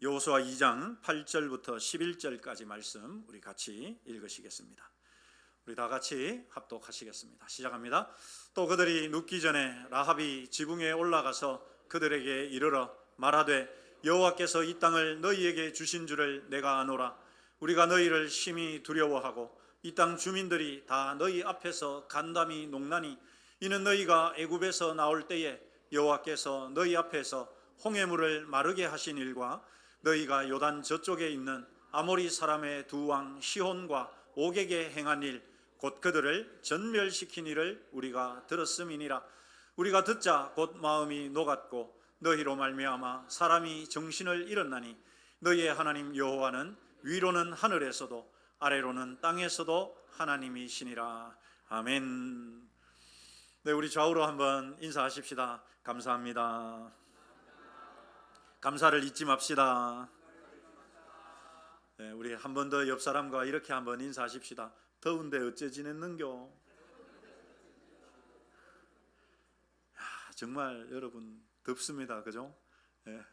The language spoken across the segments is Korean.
여호수아 2장 8절부터 11절까지 말씀 우리 같이 읽으시겠습니다. 우리 다 같이 합독하시겠습니다. 시작합니다. 또 그들이 눕기 전에 라합이 지붕에 올라가서 그들에게 이르러 말하되 여호와께서 이 땅을 너희에게 주신 줄을 내가 아노라. 우리가 너희를 심히 두려워하고 이 땅 주민들이 다 너희 앞에서 간담이 농나니 이는 너희가 애굽에서 나올 때에 여호와께서 너희 앞에서 홍해물을 마르게 하신 일과 너희가 요단 저쪽에 있는 아모리 사람의 두 왕 시혼과 옥에게 행한 일 곧 그들을 전멸시킨 일을 우리가 들었음이니라. 우리가 듣자 곧 마음이 녹았고 너희로 말미암아 사람이 정신을 잃었나니 너희의 하나님 여호와는 위로는 하늘에서도 아래로는 땅에서도 하나님이시니라. 아멘. 네, 우리 좌우로 한번 인사하십시다. 감사합니다. 감사를 잊지 맙시다. 네, 우리 한 번 더 옆 사람과 이렇게 한번 인사하십시다. 더운데 어째 지냈는겨? 정말 여러분 덥습니다, 그죠? 네,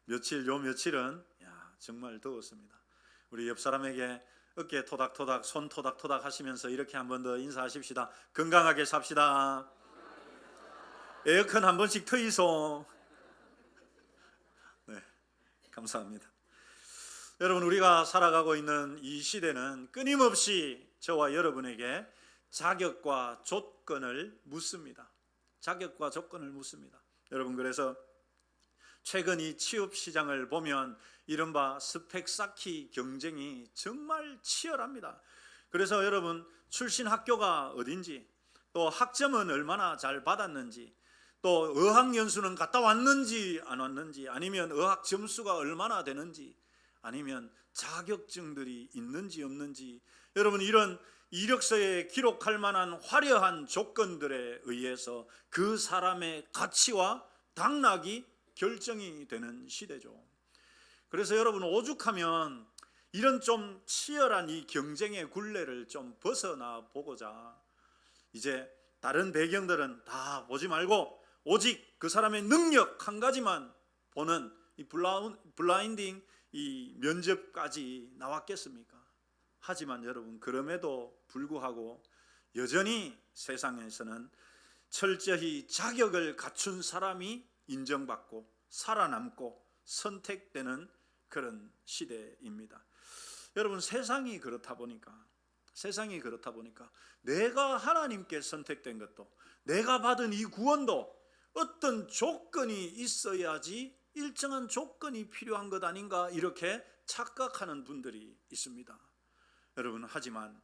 며칠은 정말 더웠습니다. 우리 옆 사람에게 어깨 토닥토닥, 손 토닥토닥 하시면서 이렇게 한 번 더 인사하십시다. 건강하게 삽시다. 에어컨 한 번씩 트이소. 네, 감사합니다. 여러분, 우리가 살아가고 있는 이 시대는 끊임없이 저와 여러분에게 자격과 조건을 묻습니다. 자격과 조건을 묻습니다. 여러분, 그래서 최근 이 취업 시장을 보면 이른바 스펙 쌓기 경쟁이 정말 치열합니다. 그래서 여러분, 출신 학교가 어딘지, 또 학점은 얼마나 잘 받았는지, 또 어학연수는 갔다 왔는지 안 왔는지, 아니면 어학 점수가 얼마나 되는지, 아니면 자격증들이 있는지 없는지, 여러분, 이런 이력서에 기록할 만한 화려한 조건들에 의해서 그 사람의 가치와 당락이 결정이 되는 시대죠. 그래서 여러분, 오죽하면 이런 좀 치열한 이 경쟁의 굴레를 좀 벗어나 보고자 이제 다른 배경들은 다 보지 말고 오직 그 사람의 능력 한 가지만 보는 이 블라인딩 이 면접까지 나왔겠습니까? 하지만 여러분, 그럼에도 불구하고 여전히 세상에서는 철저히 자격을 갖춘 사람이 인정받고 살아남고 선택되는 그런 시대입니다. 여러분, 세상이 그렇다 보니까 내가 하나님께 선택된 것도, 내가 받은 이 구원도 어떤 조건이 있어야지, 일정한 조건이 필요한 것 아닌가, 이렇게 착각하는 분들이 있습니다. 여러분, 하지만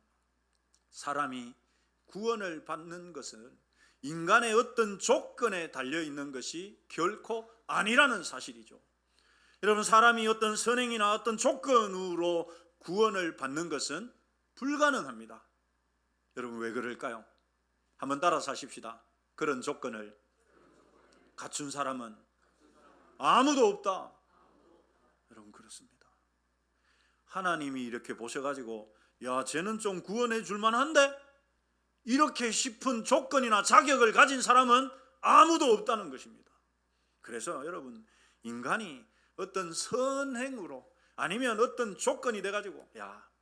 사람이 구원을 받는 것은 인간의 어떤 조건에 달려있는 것이 결코 아니라는 사실이죠. 여러분, 사람이 어떤 선행이나 어떤 조건으로 구원을 받는 것은 불가능합니다. 여러분, 왜 그럴까요? 한번 따라서 하십시다. 그런 조건을 갖춘 사람은 아무도 없다. 여러분, 그렇습니다. 하나님이 이렇게 보셔가지고 쟤는 좀 구원해 줄만한데? 이렇게 싶은 조건이나 자격을 가진 사람은 아무도 없다는 것입니다. 그래서 여러분, 인간이 어떤 선행으로 아니면 어떤 조건이 돼가지고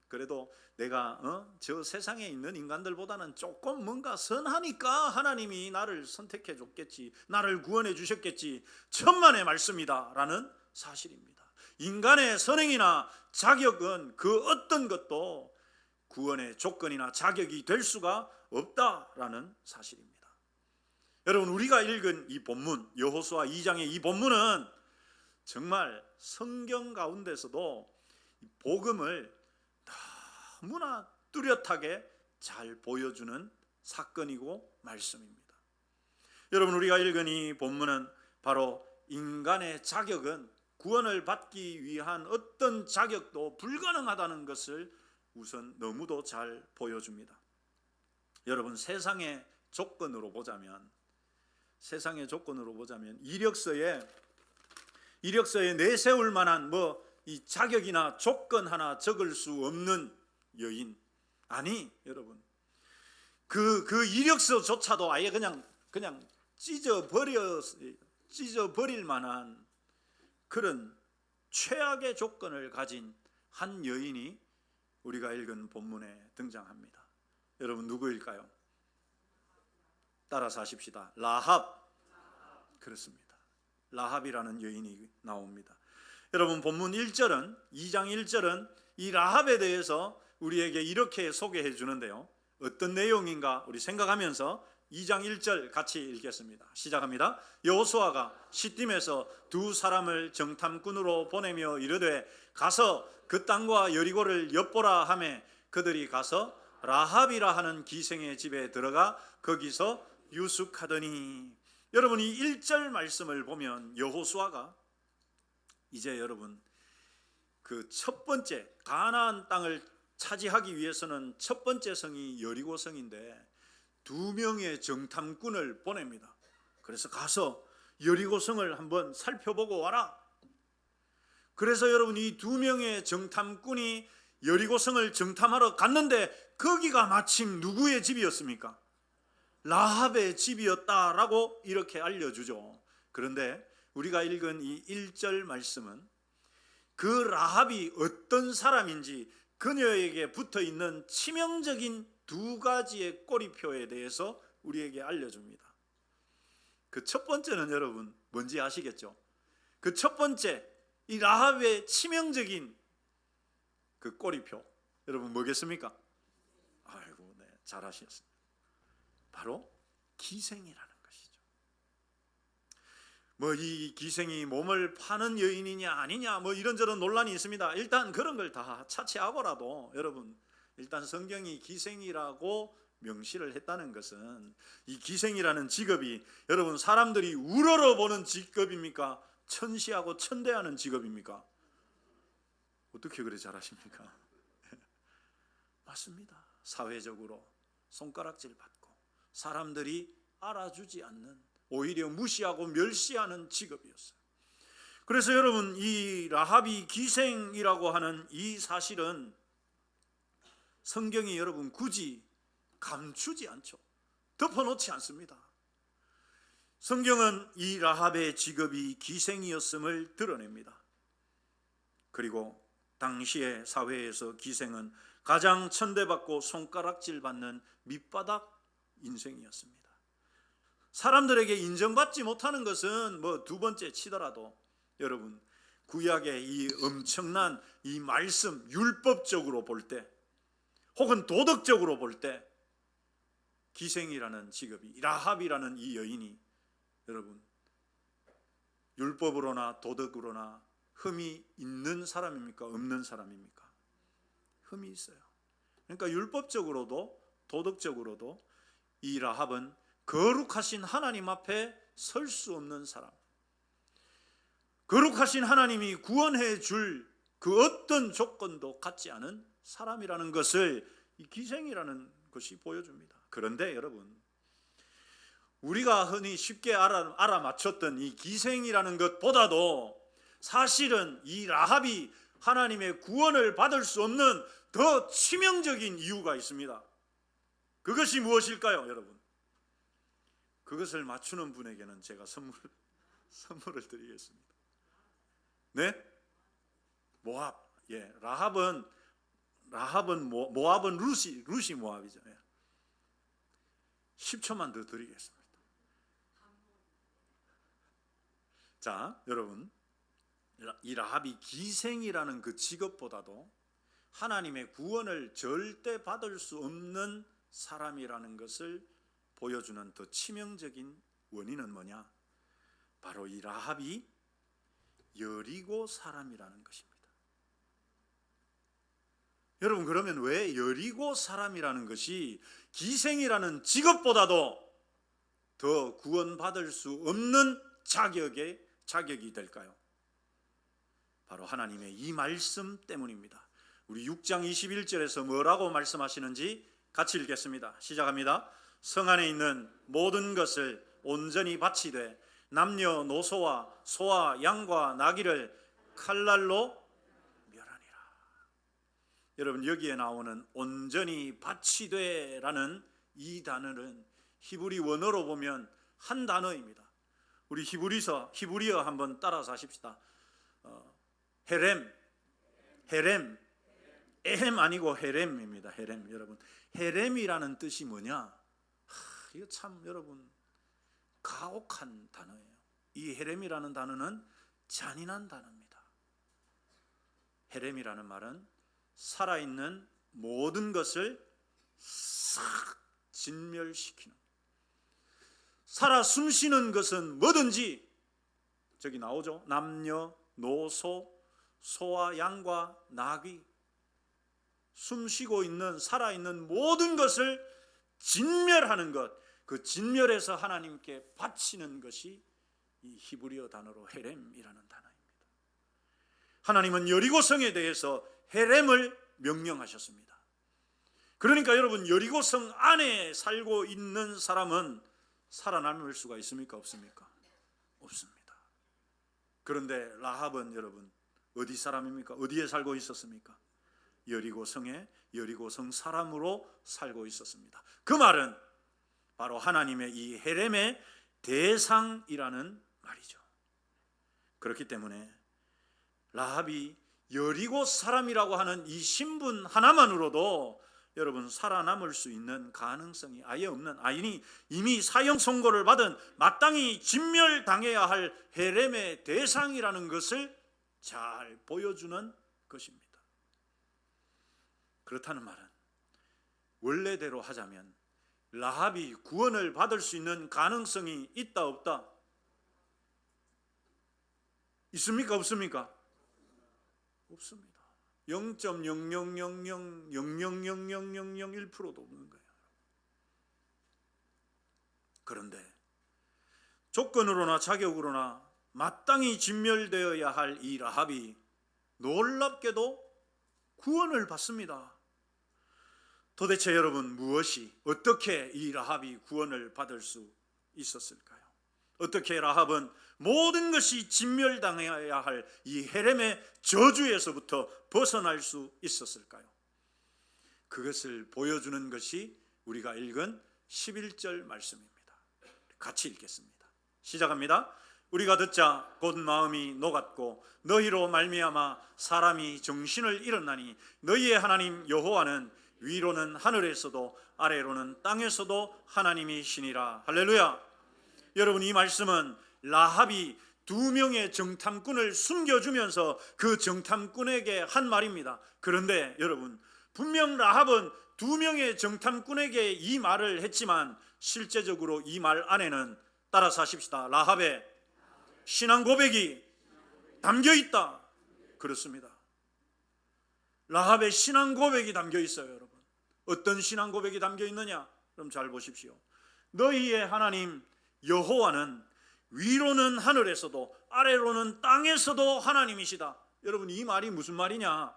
그래도 내가 저 세상에 있는 인간들보다는 조금 뭔가 선하니까 하나님이 나를 선택해 줬겠지, 나를 구원해 주셨겠지, 천만의 말씀이다 라는 사실입니다. 인간의 선행이나 자격은 그 어떤 것도 구원의 조건이나 자격이 될 수가 없다라는 사실입니다. 여러분, 우리가 읽은 이 본문, 여호수아 2장의 이 본문은 정말 성경 가운데서도 복음을 너무나 뚜렷하게 잘 보여주는 사건이고 말씀입니다. 여러분, 우리가 읽은 이 본문은 바로 인간의 자격은 구원을 받기 위한 어떤 자격도 불가능하다는 것을 우선 너무도 잘 보여줍니다. 여러분, 세상의 조건으로 보자면 이력서에 내세울 만한 이 자격이나 조건 하나 적을 수 없는 여인, 아니 여러분, 그 이력서조차도 아예 그냥 찢어버릴 만한 그런 최악의 조건을 가진 한 여인이 우리가 읽은 본문에 등장합니다. 여러분 누구일까요? 따라서 하십시다. 라합. 그렇습니다. 라합이라는 여인이 나옵니다. 여러분 본문 1절은 2장 1절은 이 라합에 대해서 우리에게 이렇게 소개해 주는데요. 어떤 내용인가 우리 생각하면서 2장 1절 같이 읽겠습니다. 시작합니다. 여호수아가 시딤에서 두 사람을 정탐꾼으로 보내며 이르되 가서 그 땅과 여리고를 엿보라 하매 그들이 가서 라합이라 하는 기생의 집에 들어가 거기서 유숙하더니. 여러분 이 1절 말씀을 보면 여호수아가 이제 여러분 그 첫 번째 가나안 땅을 차지하기 위해서는 첫 번째 성이 여리고 성인데 두 명의 정탐꾼을 보냅니다. 그래서 가서 여리고 성을 한번 살펴보고 와라. 그래서 여러분 이 두 명의 정탐꾼이 여리고 성을 정탐하러 갔는데 거기가 마침 누구의 집이었습니까? 라합의 집이었다라고 이렇게 알려주죠. 그런데 우리가 읽은 이 1절 말씀은 그 라합이 어떤 사람인지 그녀에게 붙어있는 치명적인 두 가지의 꼬리표에 대해서 우리에게 알려줍니다. 그 첫 번째는 여러분 뭔지 아시겠죠? 그 첫 번째 이 라합의 치명적인 그 꼬리표 여러분 뭐겠습니까? 아이고 네, 잘 아셨습니다. 바로 기생이라는 것이죠. 뭐 이 기생이 몸을 파는 여인이냐 아니냐 뭐 이런저런 논란이 있습니다. 일단 그런 걸 다 차치하고라도 여러분 일단 성경이 기생이라고 명시를 했다는 것은 이 기생이라는 직업이 여러분 사람들이 우러러보는 직업입니까? 천시하고 천대하는 직업입니까? 어떻게 그래 잘하십니까? 맞습니다. 사회적으로 손가락질 받고 사람들이 알아주지 않는 오히려 무시하고 멸시하는 직업이었어요. 그래서 여러분 이 라합이 기생이라고 하는 이 사실은 성경이 여러분 굳이 감추지 않죠. 덮어놓지 않습니다. 성경은 이 라합의 직업이 기생이었음을 드러냅니다. 그리고 당시의 사회에서 기생은 가장 천대받고 손가락질 받는 밑바닥 인생이었습니다. 사람들에게 인정받지 못하는 것은 뭐 두 번째 치더라도 여러분 구약의 이 엄청난 이 말씀 율법적으로 볼 때 혹은 도덕적으로 볼 때 기생이라는 직업이 라합이라는 이 여인이 여러분 율법으로나 도덕으로나 흠이 있는 사람입니까? 없는 사람입니까? 흠이 있어요. 그러니까 율법적으로도 도덕적으로도 이 라합은 거룩하신 하나님 앞에 설 수 없는 사람, 거룩하신 하나님이 구원해 줄 그 어떤 조건도 갖지 않은 사람이라는 것을 이 기생이라는 것이 보여줍니다. 그런데 여러분 우리가 흔히 쉽게 알아맞혔던 이 기생이라는 것보다도 사실은 이 라합이 하나님의 구원을 받을 수 없는 더 치명적인 이유가 있습니다. 그것이 무엇일까요, 여러분? 그것을 맞추는 분에게는 제가 선물을 드리겠습니다. 네? 모압. 예, 라합은 모압은 루시 모압이죠. 예. 10초만 더 드리겠습니다. 자, 여러분, 이 라합이 기생이라는 그 직업보다도 하나님의 구원을 절대 받을 수 없는 사람이라는 것을 보여주는 더 치명적인 원인은 뭐냐? 바로 이 라합이 여리고 사람이라는 것입니다. 여러분 그러면 왜 여리고 사람이라는 것이 기생이라는 직업보다도 더 구원받을 수 없는 자격이 될까요? 바로 하나님의 이 말씀 때문입니다. 우리 6장 21절에서 뭐라고 말씀하시는지 같이 읽겠습니다. 시작합니다. 성 안에 있는 모든 것을 온전히 바치되 남녀노소와 소와 양과 나귀를 칼날로 멸하니라. 여러분 여기에 나오는 온전히 바치되라는 이 단어는 히브리 원어로 보면 한 단어입니다. 우리 히브리어 한번 따라서 하십시다. 헤렘, 에헴 아니고 헤렘입니다. 헤렘. 여러분, 헤렘이라는 뜻이 뭐냐? 이거 참 여러분 가혹한 단어예요. 이 헤렘이라는 단어는 잔인한 단어입니다. 헤렘이라는 말은 살아있는 모든 것을 싹 진멸시키는, 살아 숨쉬는 것은 뭐든지, 저기 나오죠. 남녀, 노소, 소와 양과 나귀, 숨쉬고 있는 살아있는 모든 것을 진멸하는 것, 그 진멸해서 하나님께 바치는 것이 이 히브리어 단어로 헤렘이라는 단어입니다. 하나님은 여리고성에 대해서 헤렘을 명령하셨습니다. 그러니까 여러분, 여리고성 안에 살고 있는 사람은 살아남을 수가 있습니까? 없습니까? 없습니다. 그런데 라합은 여러분 어디 사람입니까? 어디에 살고 있었습니까? 여리고성에 여리고성 사람으로 살고 있었습니다. 그 말은 바로 하나님의 이 헤렘의 대상이라는 말이죠. 그렇기 때문에 라합이 여리고 사람이라고 하는 이 신분 하나만으로도 여러분 살아남을 수 있는 가능성이 아예 없는, 이미 사형 선고를 받은 마땅히 진멸당해야 할 헤렘의 대상이라는 것을 잘 보여주는 것입니다. 그렇다는 말은 원래대로 하자면 라합이 구원을 받을 수 있는 가능성이 있다 없다? 있습니까? 없습니까? 없습니다. 0.000000001%도 없는 거예요. 그런데 조건으로나 자격으로나 마땅히 진멸되어야 할 이 라합이 놀랍게도 구원을 받습니다. 도대체 여러분 무엇이, 어떻게 이 라합이 구원을 받을 수 있었을까요? 어떻게 라합은 모든 것이 진멸당해야 할 이 헤렘의 저주에서부터 벗어날 수 있었을까요? 그것을 보여주는 것이 우리가 읽은 11절 말씀입니다. 같이 읽겠습니다. 시작합니다. 우리가 듣자 곧 마음이 녹았고 너희로 말미암아 사람이 정신을 잃었나니 너희의 하나님 여호와는 위로는 하늘에서도 아래로는 땅에서도 하나님이시니라. 할렐루야. 여러분, 이 말씀은 라합이 두 명의 정탐꾼을 숨겨주면서 그 정탐꾼에게 한 말입니다. 그런데 여러분, 분명 라합은 두 명의 정탐꾼에게 이 말을 했지만 실제적으로 이 말 안에는, 따라서 하십시다, 라합의 신앙 고백이 담겨 있다. 그렇습니다. 라합의 신앙 고백이 담겨 있어요. 여러분, 어떤 신앙 고백이 담겨 있느냐? 그럼 잘 보십시오. 너희의 하나님 여호와는 위로는 하늘에서도 아래로는 땅에서도 하나님이시다. 여러분, 이 말이 무슨 말이냐?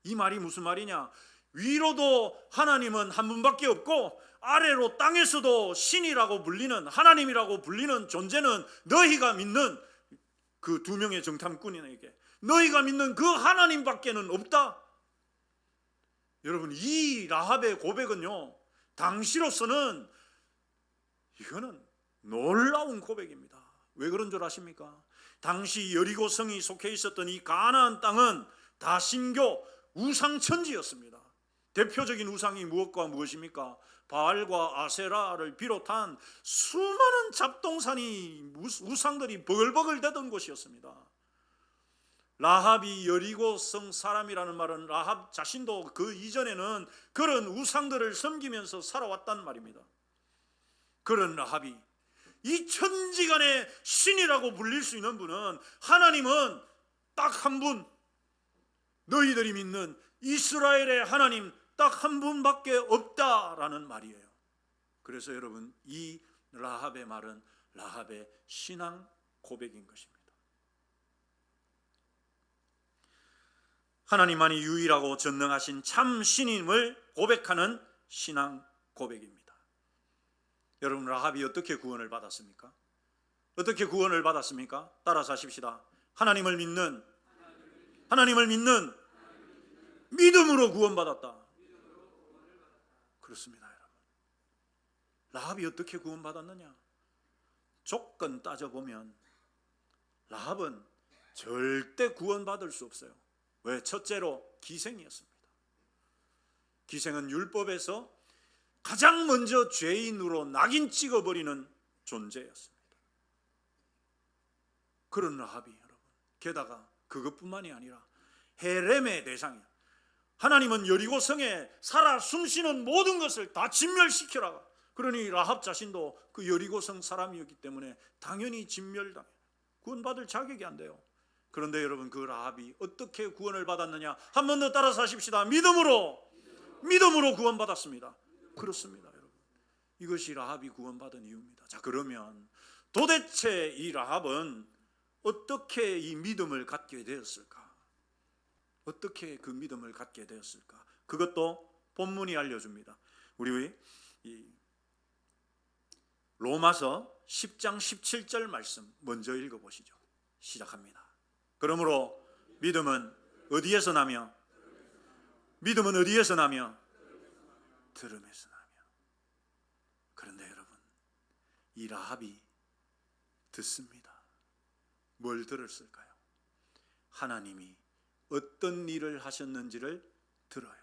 이 말이 무슨 말이냐? 위로도 하나님은 한 분밖에 없고 아래로 땅에서도 신이라고 불리는, 하나님이라고 불리는 존재는 너희가 믿는 그 두 명의 정탐꾼에게, 너희가 믿는 그 하나님밖에는 없다. 여러분, 이 라합의 고백은요, 당시로서는 이거는 놀라운 고백입니다. 왜 그런 줄 아십니까? 당시 여리고성이 속해 있었던 이 가나안 땅은 다 신교 우상천지였습니다. 대표적인 우상이 무엇과 무엇입니까? 바알과 아세라를 비롯한 수많은 잡동사니 우상들이 버글버글 대던 곳이었습니다. 라합이 여리고성 사람이라는 말은 라합 자신도 그 이전에는 그런 우상들을 섬기면서 살아왔단 말입니다. 그런 라합이 이 천지간의 신이라고 불릴 수 있는 분은, 하나님은 딱 한 분, 너희들이 믿는 이스라엘의 하나님 딱 한 분밖에 없다라는 말이에요. 그래서 여러분, 이 라합의 말은 라합의 신앙 고백인 것입니다. 하나님만이 유일하고 전능하신 참 신임을 고백하는 신앙 고백입니다. 여러분, 라합이 어떻게 구원을 받았습니까? 어떻게 구원을 받았습니까? 따라서 하십시다. 하나님을 믿는 믿음으로 구원받았다. 그렇습니다, 여러분. 라합이 어떻게 구원받았느냐? 조건 따져보면 라합은 절대 구원받을 수 없어요. 왜? 첫째로 기생이었습니다. 기생은 율법에서 가장 먼저 죄인으로 낙인 찍어버리는 존재였습니다. 그런 라합이 여러분, 게다가 그것뿐만이 아니라 헤렘의 대상이야. 하나님은 여리고성에 살아 숨쉬는 모든 것을 다 진멸시키라. 그러니 라합 자신도 그 여리고성 사람이었기 때문에 당연히 진멸당해요. 구원받을 자격이 안 돼요. 그런데 여러분, 그 라합이 어떻게 구원을 받았느냐? 한 번 더 따라서 하십시다. 믿음으로 구원받았습니다. 그렇습니다, 여러분. 이것이 라합이 구원받은 이유입니다. 자, 그러면 도대체 이 라합은 어떻게 이 믿음을 갖게 되었을까? 어떻게 그 믿음을 갖게 되었을까? 그것도 본문이 알려줍니다. 우리 이 로마서 10장 17절 말씀 먼저 읽어보시죠. 시작합니다. 그러므로 믿음은 어디에서 나며? 믿음은 어디에서 나며? 들음에서 나며. 그런데 여러분, 이 라합이 듣습니다. 뭘 들었을까요? 하나님이 어떤 일을 하셨는지를 들어요.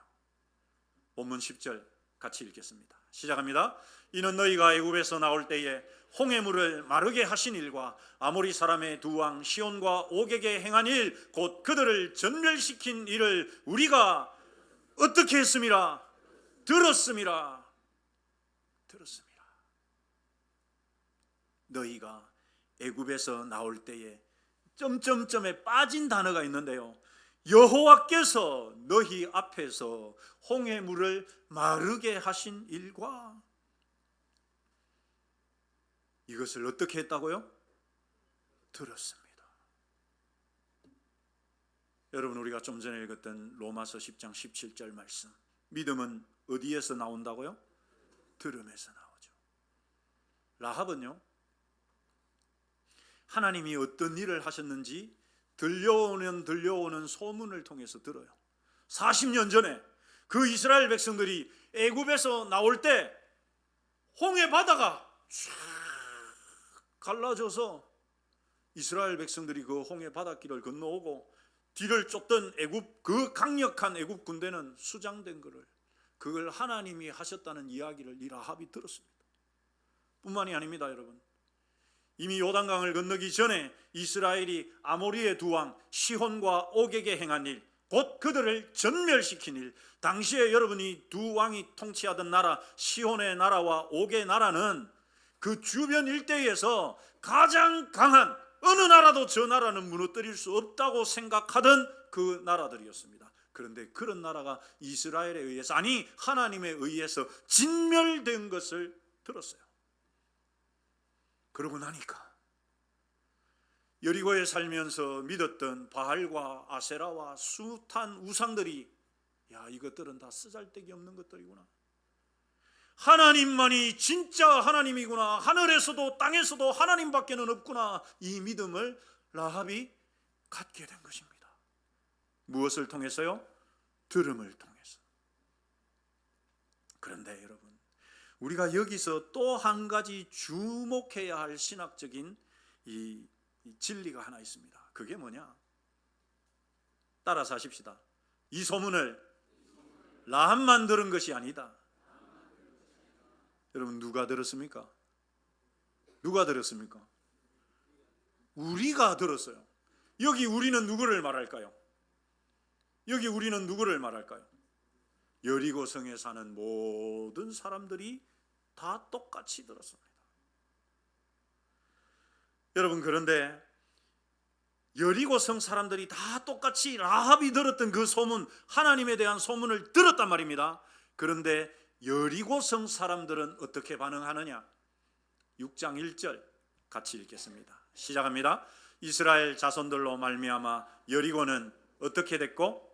본문 10절 같이 읽겠습니다. 시작합니다. 이는 너희가 애굽에서 나올 때에 홍해물을 마르게 하신 일과 아모리 사람의 두 왕 시온과 옥에게 행한 일, 곧 그들을 전멸시킨 일을 우리가 어떻게 했음이라? 들었음이라. 너희가 애굽에서 나올 때에 점점점에 빠진 단어가 있는데요, 여호와께서 너희 앞에서 홍해물을 마르게 하신 일과, 이것을 어떻게 했다고요? 들었습니다. 여러분, 우리가 좀 전에 읽었던 로마서 10장 17절 말씀, 믿음은 어디에서 나온다고요? 들음에서 나오죠. 라합은요, 하나님이 어떤 일을 하셨는지 들려오는 소문을 통해서 들어요. 40년 전에 그 이스라엘 백성들이 애굽에서 나올 때 홍해 바다가 쫙 갈라져서 이스라엘 백성들이 그 홍해 바닷길을 건너오고 뒤를 쫓던 애굽, 그 강력한 애굽 군대는 수장된 것을, 그걸 하나님이 하셨다는 이야기를 이 라합이 들었습니다. 뿐만이 아닙니다, 여러분. 이미 요단강을 건너기 전에 이스라엘이 아모리의 두 왕 시혼과 옥에게 행한 일, 곧 그들을 전멸시킨 일, 당시에 여러분이 두 왕이 통치하던 나라 시혼의 나라와 옥의 나라는 그 주변 일대에서 가장 강한, 어느 나라도 저 나라는 무너뜨릴 수 없다고 생각하던 그 나라들이었습니다. 그런데 그런 나라가 이스라엘에 의해서, 아니 하나님에 의해서 진멸된 것을 들었어요. 그러고 나니까 여리고에 살면서 믿었던 바알과 아세라와 숱한 우상들이, 야, 이것들은 다 쓰잘데기 없는 것들이구나, 하나님만이 진짜 하나님이구나, 하늘에서도 땅에서도 하나님밖에는 없구나, 이 믿음을 라합이 갖게 된 것입니다. 무엇을 통해서요? 들음을 통해서. 그런데 여러분, 우리가 여기서 또 한 가지 주목해야 할 신학적인 이 진리가 하나 있습니다. 그게 뭐냐? 따라서 하십시다. 이 소문을 라합만 들은 것이 아니다. 여러분, 누가 들었습니까? 누가 들었습니까? 우리가 들었어요. 여기 우리는 누구를 말할까요? 여기 우리는 누구를 말할까요? 여리고성에 사는 모든 사람들이 다 똑같이 들었습니다. 여러분, 그런데 여리고성 사람들이 다 똑같이 라합이 들었던 그 소문, 하나님에 대한 소문을 들었단 말입니다. 그런데 여리고성 사람들은 어떻게 반응하느냐? 6장 1절 같이 읽겠습니다. 시작합니다. 이스라엘 자손들로 말미암아 여리고는 어떻게 됐고?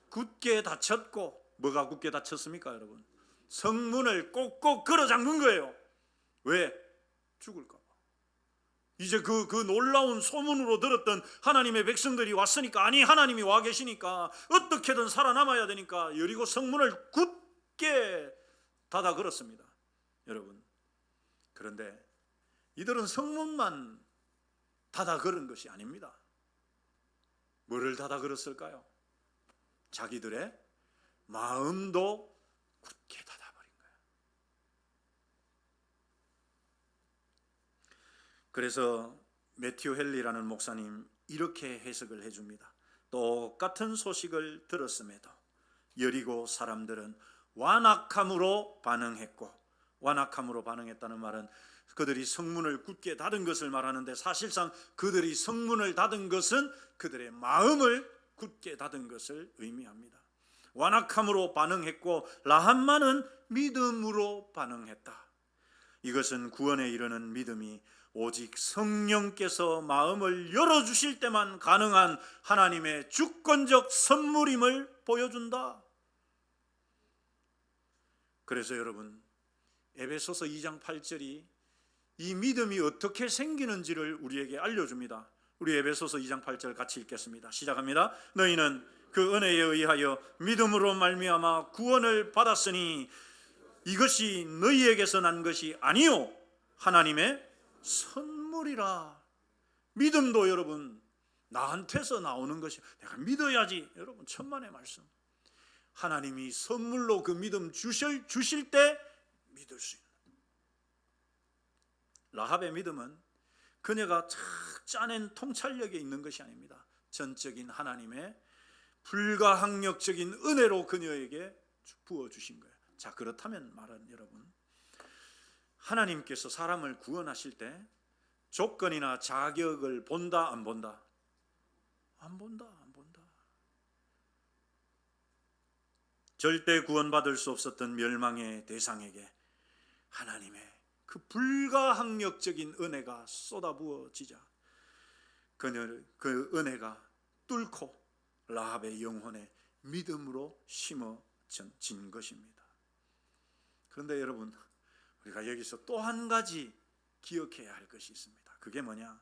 굳게 닫혔고. 뭐가 굳게 닫혔습니까, 여러분? 성문을 꼭꼭 걸어 잠근 거예요. 왜? 죽을까 봐. 이제 그 놀라운 소문으로 들었던 하나님의 백성들이 왔으니까, 아니 하나님이 와 계시니까 어떻게든 살아남아야 되니까 여리고 성문을 굳게 닫아 걸었습니다, 여러분. 그런데 이들은 성문만 닫아 걸은 것이 아닙니다. 뭐를 닫아 걸었을까요? 자기들의 마음도 굳게 닫아버린 거예요. 그래서 매튜 헨리라는 목사님 이렇게 해석을 해줍니다. 똑같은 소식을 들었음에도 여리고 사람들은 완악함으로 반응했고, 완악함으로 반응했다는 말은 그들이 성문을 굳게 닫은 것을 말하는데, 사실상 그들이 성문을 닫은 것은 그들의 마음을 굳게 닫은 것을 의미합니다. 완악함으로 반응했고 라합만은 믿음으로 반응했다. 이것은 구원에 이르는 믿음이 오직 성령께서 마음을 열어주실 때만 가능한 하나님의 주권적 선물임을 보여준다. 그래서 여러분, 에베소서 2장 8절이 이 믿음이 어떻게 생기는지를 우리에게 알려줍니다. 우리 에베소서 2장 8절 같이 읽겠습니다. 시작합니다. 너희는 그 은혜에 의하여 믿음으로 말미암아 구원을 받았으니 이것이 너희에게서 난 것이 아니요 하나님의 선물이라. 믿음도 여러분 나한테서 나오는 것이, 내가 믿어야지. 여러분, 천만의 말씀. 하나님이 선물로 그 믿음 주실 때 믿을 수 있는. 라합의 믿음은 그녀가 착 짜낸 통찰력에 있는 것이 아닙니다. 전적인 하나님의 불가항력적인 은혜로 그녀에게 부어주신 거예요. 자, 그렇다면 말은 여러분, 하나님께서 사람을 구원하실 때 조건이나 자격을 본다 안 본다? 안 본다. 절대 구원받을 수 없었던 멸망의 대상에게 하나님의 그 불가항력적인 은혜가 쏟아부어지자 그 은혜가 뚫고 라합의 영혼에 믿음으로 심어진 것입니다. 그런데 여러분, 우리가 여기서 또 한 가지 기억해야 할 것이 있습니다. 그게 뭐냐?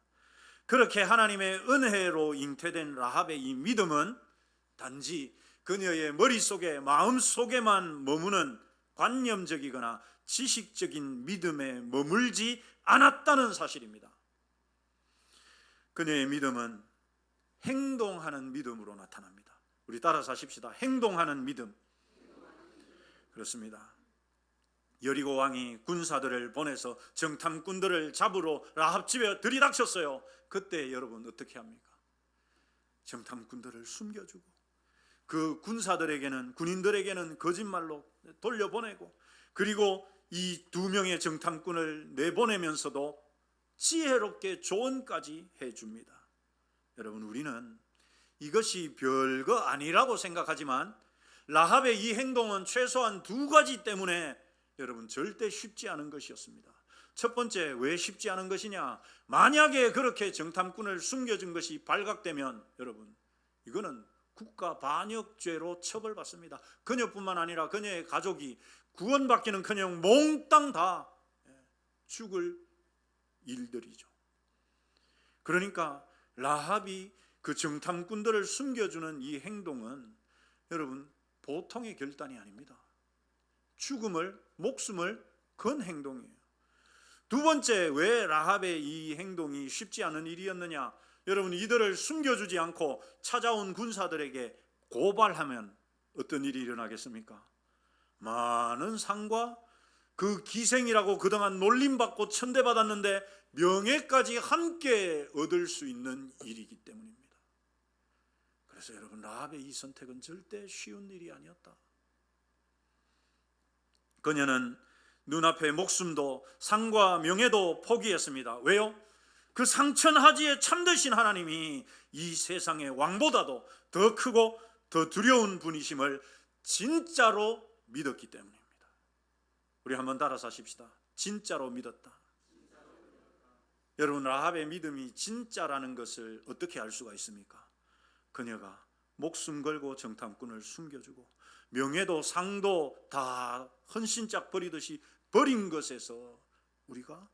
그렇게 하나님의 은혜로 잉태된 라합의 이 믿음은 단지 그녀의 머릿속에, 마음속에만 머무는 관념적이거나 지식적인 믿음에 머물지 않았다는 사실입니다. 그녀의 믿음은 행동하는 믿음으로 나타납니다. 우리 따라서 하십시다. 행동하는 믿음. 그렇습니다. 여리고 왕이 군사들을 보내서 정탐꾼들을 잡으러 라합 집에 들이닥쳤어요. 그때 여러분 어떻게 합니까? 정탐꾼들을 숨겨주고 그 군인들에게는 거짓말로 돌려보내고, 그리고 이 2명의 정탐꾼을 내보내면서도 지혜롭게 조언까지 해줍니다. 여러분, 우리는 이것이 별거 아니라고 생각하지만 라합의 이 행동은 최소한 2가지 때문에 여러분 절대 쉽지 않은 것이었습니다. 첫 번째, 왜 쉽지 않은 것이냐? 만약에 그렇게 정탐꾼을 숨겨준 것이 발각되면 여러분, 이거는 국가 반역죄로 처벌받습니다. 그녀뿐만 아니라 그녀의 가족이 구원받기는커녕 몽땅 다 죽을 일들이죠. 그러니까 라합이 그 정탐꾼들을 숨겨주는 이 행동은 여러분 보통의 결단이 아닙니다. 목숨을 건 행동이에요. 2번째, 왜 라합의 이 행동이 쉽지 않은 일이었느냐? 여러분, 이들을 숨겨주지 않고 찾아온 군사들에게 고발하면 어떤 일이 일어나겠습니까? 많은 상과 그 기생이라고 그동안 놀림받고 천대받았는데 명예까지 함께 얻을 수 있는 일이기 때문입니다. 그래서 여러분, 라합의 이 선택은 절대 쉬운 일이 아니었다. 그녀는 눈앞의 목숨도 상과 명예도 포기했습니다. 왜요? 그 상천하지에 참되신 하나님이 이 세상의 왕보다도 더 크고 더 두려운 분이심을 진짜로 믿었기 때문입니다. 우리 한번 따라서 하십시다. 진짜로 믿었다. 여러분, 라합의 믿음이 진짜라는 것을 어떻게 알 수가 있습니까? 그녀가 목숨 걸고 정탐꾼을 숨겨주고 명예도 상도 다 헌신짝 버리듯이 버린 것에서 우리가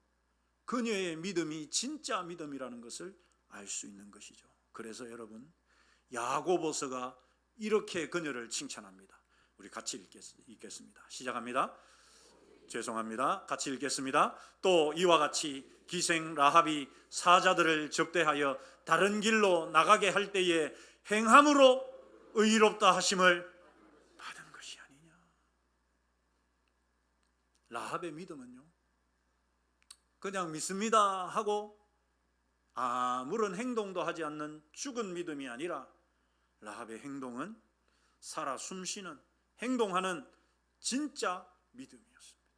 그녀의 믿음이 진짜 믿음이라는 것을 알 수 있는 것이죠. 그래서 여러분, 야고보서가 이렇게 그녀를 칭찬합니다. 우리 같이 읽겠습니다. 시작합니다. 죄송합니다. 같이 읽겠습니다. 또 이와 같이 기생 라합이 사자들을 접대하여 다른 길로 나가게 할 때에 행함으로 의롭다 하심을 받은 것이 아니냐. 라합의 믿음은요, 그냥 믿습니다 하고 아무런 행동도 하지 않는 죽은 믿음이 아니라 라합의 행동은 살아 숨쉬는, 행동하는 진짜 믿음이었습니다.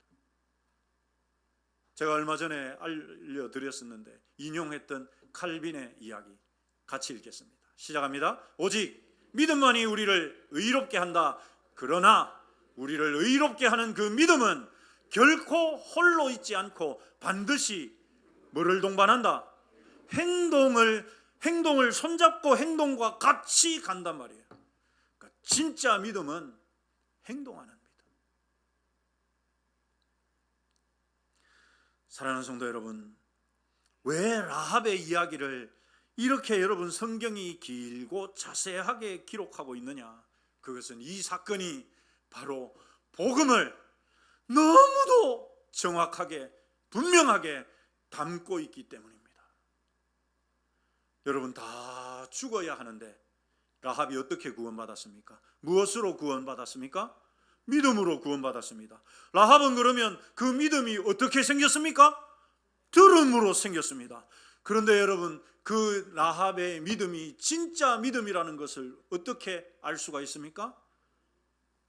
제가 얼마 전에 알려드렸었는데 인용했던 칼빈의 이야기 같이 읽겠습니다. 시작합니다. 오직 믿음만이 우리를 의롭게 한다. 그러나 우리를 의롭게 하는 그 믿음은 결코 홀로 있지 않고 반드시 뭐를 동반한다? 행동을 손잡고 행동과 같이 간단 말이에요. 그러니까 진짜 믿음은 행동하는 믿음. 사랑하는 성도 여러분, 왜 라합의 이야기를 이렇게 여러분 성경이 길고 자세하게 기록하고 있느냐? 그것은 이 사건이 바로 복음을 너무도 정확하게 분명하게 담고 있기 때문입니다. 여러분, 다 죽어야 하는데 라합이 어떻게 구원받았습니까? 무엇으로 구원받았습니까? 믿음으로 구원받았습니다. 라합은 그러면 그 믿음이 어떻게 생겼습니까? 들음으로 생겼습니다. 그런데 여러분, 그 라합의 믿음이 진짜 믿음이라는 것을 어떻게 알 수가 있습니까?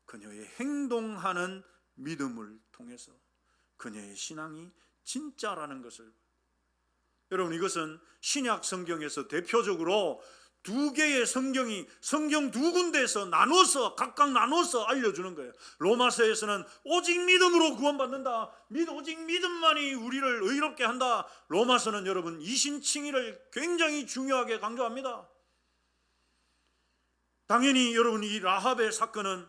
그녀의 행동하는 믿음을 통해서 그녀의 신앙이 진짜라는 것을. 여러분, 이것은 신약 성경에서 대표적으로 두 개의 성경 두 군데에서 각각 나눠서 알려주는 거예요. 로마서에서는 오직 믿음으로 구원받는다. 오직 믿음만이 우리를 의롭게 한다. 로마서는 여러분 이신칭의를 굉장히 중요하게 강조합니다. 당연히 여러분, 이 라합의 사건은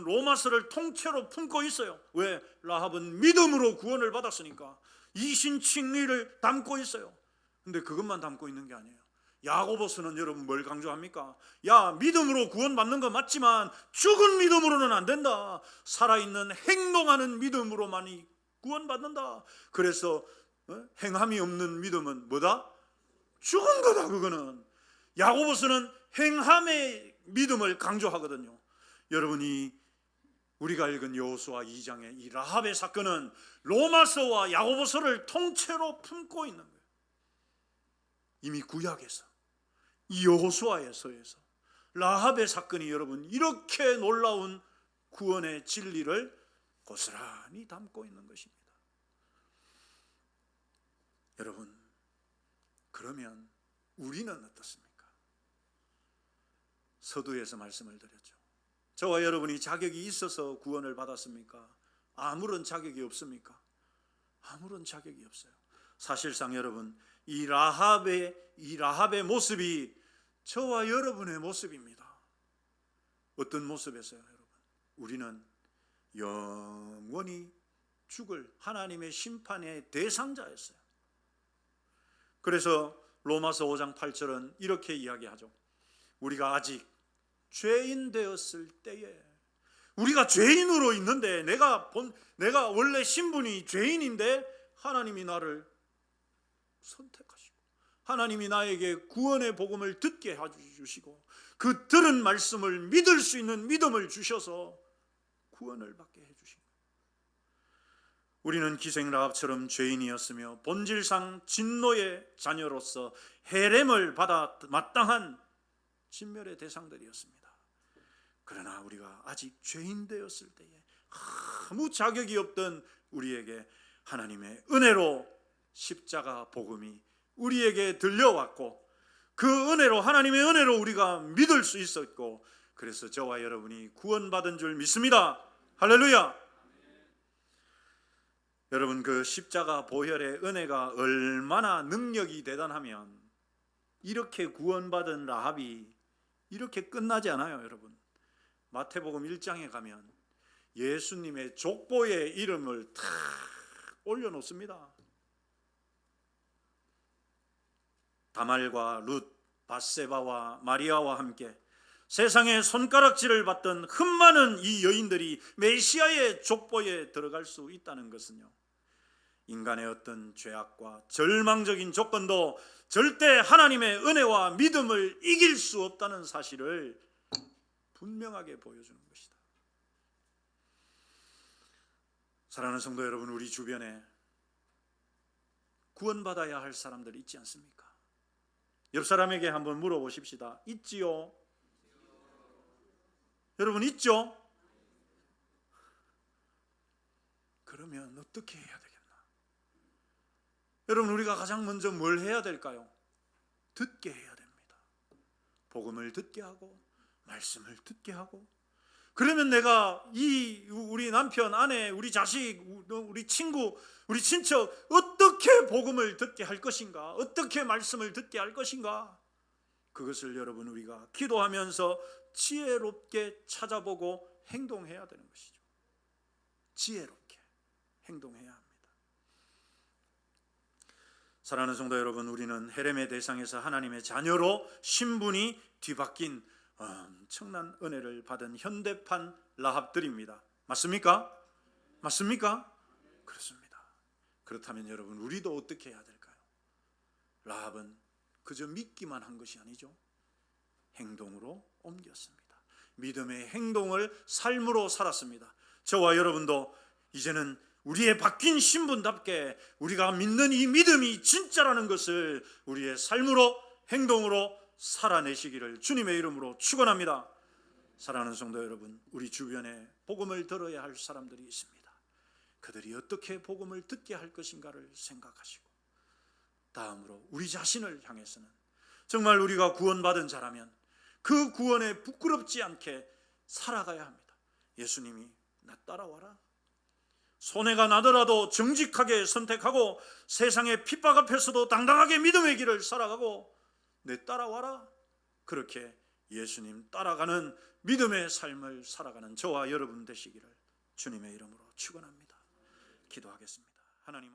로마서를 통째로 품고 있어요. 왜? 라합은 믿음으로 구원을 받았으니까 이신칭의를 담고 있어요. 근데 그것만 담고 있는 게 아니에요. 야고보서는 여러분 뭘 강조합니까? 야, 믿음으로 구원받는 거 맞지만 죽은 믿음으로는 안 된다. 살아있는 행동하는 믿음으로만이 구원받는다. 그래서 행함이 없는 믿음은 뭐다? 죽은 거다. 그거는 야고보서는 행함의 믿음을 강조하거든요. 여러분이 우리가 읽은 여호수아 2장의 이 라합의 사건은 로마서와 야고보서를 통째로 품고 있는 거예요. 이미 구약에서, 이 여호수아서에서 라합의 사건이 여러분 이렇게 놀라운 구원의 진리를 고스란히 담고 있는 것입니다. 여러분, 그러면 우리는 어떻습니까? 서두에서 말씀을 드렸죠. 저와 여러분이 자격이 있어서 구원을 받았습니까? 아무런 자격이 없습니까? 아무런 자격이 없어요. 사실상 여러분, 이 라합의 모습이 저와 여러분의 모습입니다. 어떤 모습에서요, 여러분? 우리는 영원히 죽을 하나님의 심판의 대상자였어요. 그래서 로마서 5장 8절은 이렇게 이야기하죠. 우리가 아직 죄인 되었을 때에, 우리가 죄인으로 있는데 내가 원래 신분이 죄인인데 하나님이 나를 선택하시고 하나님이 나에게 구원의 복음을 듣게 해주시고 그 들은 말씀을 믿을 수 있는 믿음을 주셔서 구원을 받게 해주신 거예요. 우리는 기생 라합처럼 죄인이었으며 본질상 진노의 자녀로서 해렘을 받아 마땅한 진멸의 대상들이었습니다. 그러나 우리가 아직 죄인 되었을 때에 아무 자격이 없던 우리에게 하나님의 은혜로 십자가 복음이 우리에게 들려왔고 그 은혜로, 하나님의 은혜로 우리가 믿을 수 있었고, 그래서 저와 여러분이 구원받은 줄 믿습니다. 할렐루야. 여러분, 그 십자가 보혈의 은혜가 얼마나 능력이 대단하면 이렇게 구원받은 라합이 이렇게 끝나지 않아요. 여러분, 마태복음 1장에 가면 예수님의 족보의 이름을 탁 올려놓습니다. 다말과 룻, 밧세바와 마리아와 함께 세상의 손가락질을 받던 흠많은 이 여인들이 메시아의 족보에 들어갈 수 있다는 것은요, 인간의 어떤 죄악과 절망적인 조건도 절대 하나님의 은혜와 믿음을 이길 수 없다는 사실을 분명하게 보여주는 것이다. 사랑하는 성도 여러분, 우리 주변에 구원받아야 할 사람들 있지 않습니까? 옆 사람에게 한번 물어보십시다. 있지요? 여러분 있죠? 그러면 어떻게 해야 되겠나? 여러분, 우리가 가장 먼저 뭘 해야 될까요? 듣게 해야 됩니다. 복음을 듣게 하고 말씀을 듣게 하고, 그러면 내가 우리 남편, 아내, 우리 자식, 우리 친구, 우리 친척 어떻게 복음을 듣게 할 것인가? 어떻게 말씀을 듣게 할 것인가? 그것을 여러분 우리가 기도하면서 지혜롭게 찾아보고 행동해야 되는 것이죠. 지혜롭게 행동해야 합니다. 사랑하는 성도 여러분, 우리는 헤렘의 대상에서 하나님의 자녀로 신분이 뒤바뀐 엄청난 은혜를 받은 현대판 라합들입니다. 맞습니까? 맞습니까? 그렇습니다. 그렇다면 여러분, 우리도 어떻게 해야 될까요? 라합은 그저 믿기만 한 것이 아니죠. 행동으로 옮겼습니다. 믿음의 행동을 삶으로 살았습니다. 저와 여러분도 이제는 우리의 바뀐 신분답게 우리가 믿는 이 믿음이 진짜라는 것을 우리의 삶으로, 행동으로 살아내시기를 주님의 이름으로 축원합니다. 사랑하는 성도 여러분, 우리 주변에 복음을 들어야 할 사람들이 있습니다. 그들이 어떻게 복음을 듣게 할 것인가를 생각하시고, 다음으로 우리 자신을 향해서는 정말 우리가 구원받은 자라면 그 구원에 부끄럽지 않게 살아가야 합니다. 예수님이 나 따라와라, 손해가 나더라도 정직하게 선택하고 세상의 핍박 앞에서도 당당하게 믿음의 길을 살아가고 내 따라와라, 그렇게 예수님 따라가는 믿음의 삶을 살아가는 저와 여러분 되시기를 주님의 이름으로 축원합니다. 기도하겠습니다. 하나님